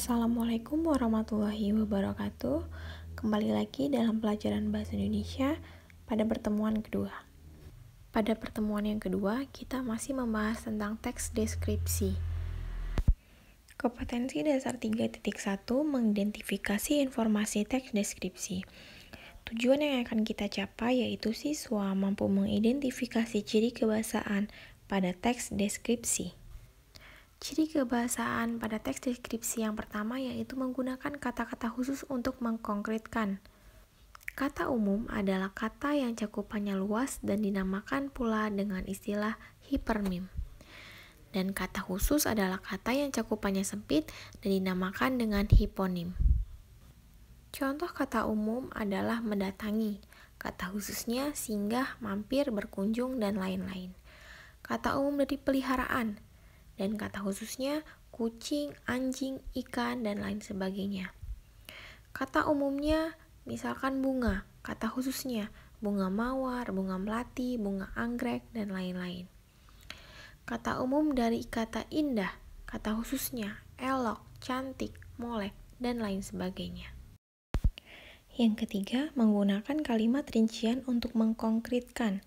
Assalamualaikum warahmatullahi wabarakatuh. Kembali lagi dalam pelajaran Bahasa Indonesia pada pertemuan kedua. Pada pertemuan yang kedua, kita masih membahas tentang teks deskripsi. Kompetensi dasar 3.1 mengidentifikasi informasi teks deskripsi. Tujuan yang akan kita capai yaitu siswa mampu mengidentifikasi ciri kebahasaan pada teks deskripsi. Ciri kebahasaan pada teks deskripsi yang pertama yaitu menggunakan kata-kata khusus untuk mengkonkretkan. Kata umum adalah kata yang cakupannya luas dan dinamakan pula dengan istilah hipernim. Dan kata khusus adalah kata yang cakupannya sempit dan dinamakan dengan hiponim. Contoh kata umum adalah mendatangi, kata khususnya singgah, mampir, berkunjung, dan lain-lain. Kata umum dari peliharaan, dan kata khususnya kucing, anjing, ikan, dan lain sebagainya. Kata umumnya misalkan bunga, kata khususnya bunga mawar, bunga melati, bunga anggrek, dan lain-lain. Kata umum dari kata indah, kata khususnya elok, cantik, molek, dan lain sebagainya. Yang ketiga, menggunakan kalimat rincian untuk mengkonkretkan.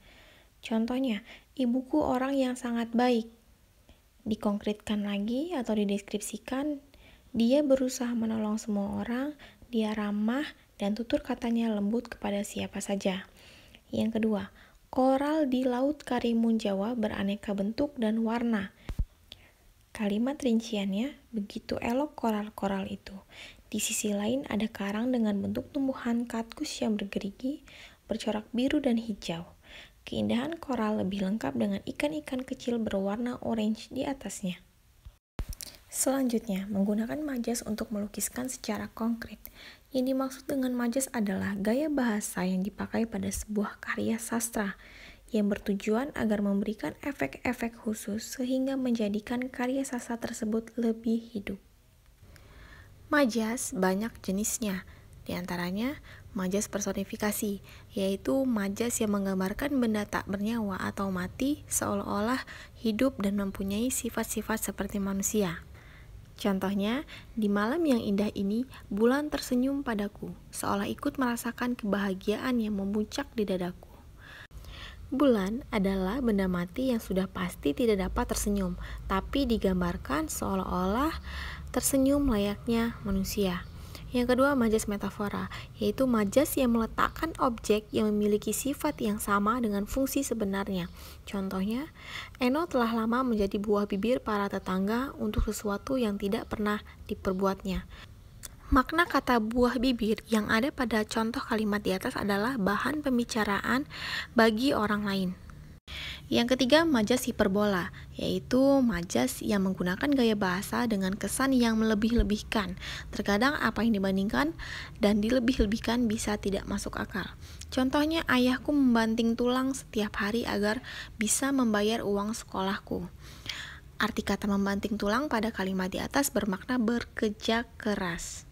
Contohnya, ibuku orang yang sangat baik. Dikonkretkan lagi atau dideskripsikan, dia berusaha menolong semua orang, dia ramah, dan tutur katanya lembut kepada siapa saja. Yang kedua, koral di Laut Karimun Jawa beraneka bentuk dan warna. Kalimat rinciannya, begitu elok koral-koral itu. Di sisi lain ada karang dengan bentuk tumbuhan kaktus yang bergerigi, bercorak biru dan hijau. Keindahan koral lebih lengkap dengan ikan-ikan kecil berwarna orange di atasnya. Selanjutnya, menggunakan majas untuk melukiskan secara konkret. Yang dimaksud dengan majas adalah gaya bahasa yang dipakai pada sebuah karya sastra, yang bertujuan agar memberikan efek-efek khusus sehingga menjadikan karya sastra tersebut lebih hidup. Majas banyak jenisnya. Di antaranya, majas personifikasi, yaitu majas yang menggambarkan benda tak bernyawa atau mati seolah-olah hidup dan mempunyai sifat-sifat seperti manusia. Contohnya, di malam yang indah ini, bulan tersenyum padaku, seolah ikut merasakan kebahagiaan yang memuncak di dadaku. Bulan adalah benda mati yang sudah pasti tidak dapat tersenyum, tapi digambarkan seolah-olah tersenyum layaknya manusia. Yang kedua, majas metafora, yaitu majas yang meletakkan objek yang memiliki sifat yang sama dengan fungsi sebenarnya. Contohnya, Eno telah lama menjadi buah bibir para tetangga untuk sesuatu yang tidak pernah diperbuatnya. Makna kata buah bibir yang ada pada contoh kalimat di atas adalah bahan pembicaraan bagi orang lain. Yang ketiga, majas hiperbola, yaitu majas yang menggunakan gaya bahasa dengan kesan yang melebih-lebihkan. Terkadang apa yang dibandingkan dan dilebih-lebihkan bisa tidak masuk akal. Contohnya, ayahku membanting tulang setiap hari agar bisa membayar uang sekolahku. Arti kata membanting tulang pada kalimat di atas bermakna bekerja keras.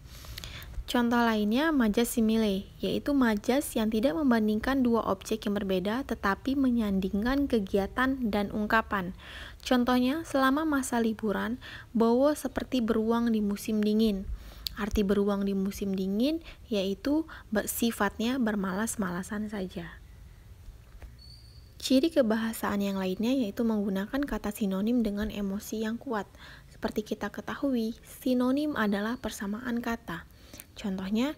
Contoh lainnya, majas simile, yaitu majas yang tidak membandingkan dua objek yang berbeda tetapi menyandingkan kegiatan dan ungkapan. Contohnya, selama masa liburan, Bowo seperti beruang di musim dingin. Arti beruang di musim dingin yaitu sifatnya bermalas-malasan saja. Ciri kebahasaan yang lainnya yaitu menggunakan kata sinonim dengan emosi yang kuat. Seperti kita ketahui, sinonim adalah persamaan kata. Contohnya,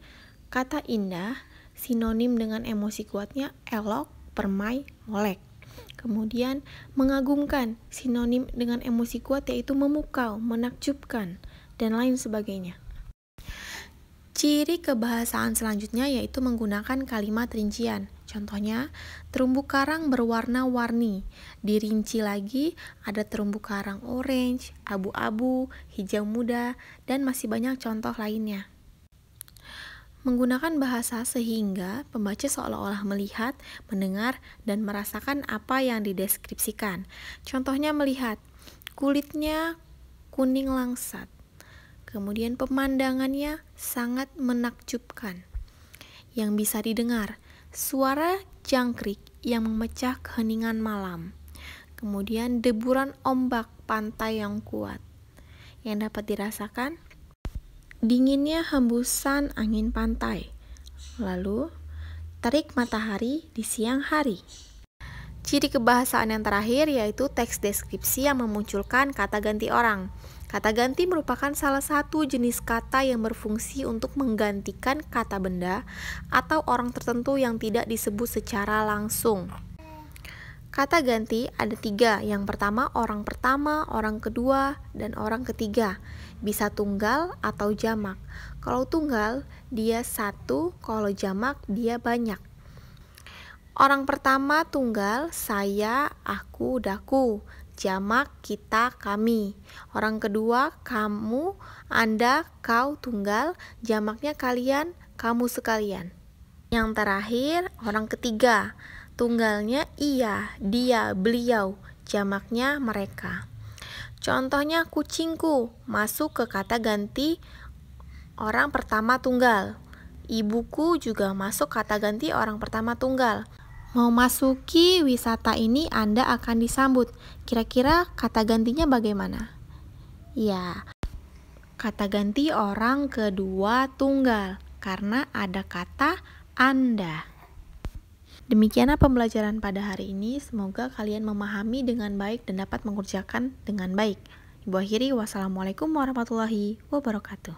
kata indah sinonim dengan emosi kuatnya elok, permai, molek. Kemudian, mengagumkan sinonim dengan emosi kuat yaitu memukau, menakjubkan, dan lain sebagainya. Ciri kebahasaan selanjutnya yaitu menggunakan kalimat rincian. Contohnya, terumbu karang berwarna-warni. Dirinci lagi, ada terumbu karang orange, abu-abu, hijau muda, dan masih banyak contoh lainnya. Menggunakan bahasa sehingga pembaca seolah-olah melihat, mendengar, dan merasakan apa yang dideskripsikan. Contohnya melihat, kulitnya kuning langsat. Kemudian pemandangannya sangat menakjubkan. Yang bisa didengar, suara jangkrik yang memecah keheningan malam. Kemudian deburan ombak pantai yang kuat. Yang dapat dirasakan, dinginnya hembusan angin pantai. Lalu, terik matahari di siang hari. Ciri kebahasaan yang terakhir yaitu teks deskripsi yang memunculkan kata ganti orang. Kata ganti merupakan salah satu jenis kata yang berfungsi untuk menggantikan kata benda atau orang tertentu yang tidak disebut secara langsung. Kata ganti ada 3. Yang pertama, orang kedua, dan orang ketiga. Bisa tunggal atau jamak. Kalau tunggal, dia 1, kalau jamak, dia banyak. Orang pertama tunggal, saya, aku, daku. Jamak, kita, kami. Orang kedua, kamu, Anda, kau, tunggal. Jamaknya kalian, kamu sekalian. Yang terakhir, orang ketiga. Tunggalnya ia, dia, beliau. Jamaknya mereka. Contohnya kucingku masuk ke kata ganti orang pertama tunggal. Ibuku juga masuk kata ganti orang pertama tunggal. Mau masuki wisata ini Anda akan disambut. Kira-kira kata gantinya bagaimana? Ya, kata ganti orang kedua tunggal karena ada kata Anda. Demikianlah pembelajaran pada hari ini. Semoga kalian memahami dengan baik dan dapat mengerjakan dengan baik. Ibu akhiri, wassalamualaikum warahmatullahi wabarakatuh.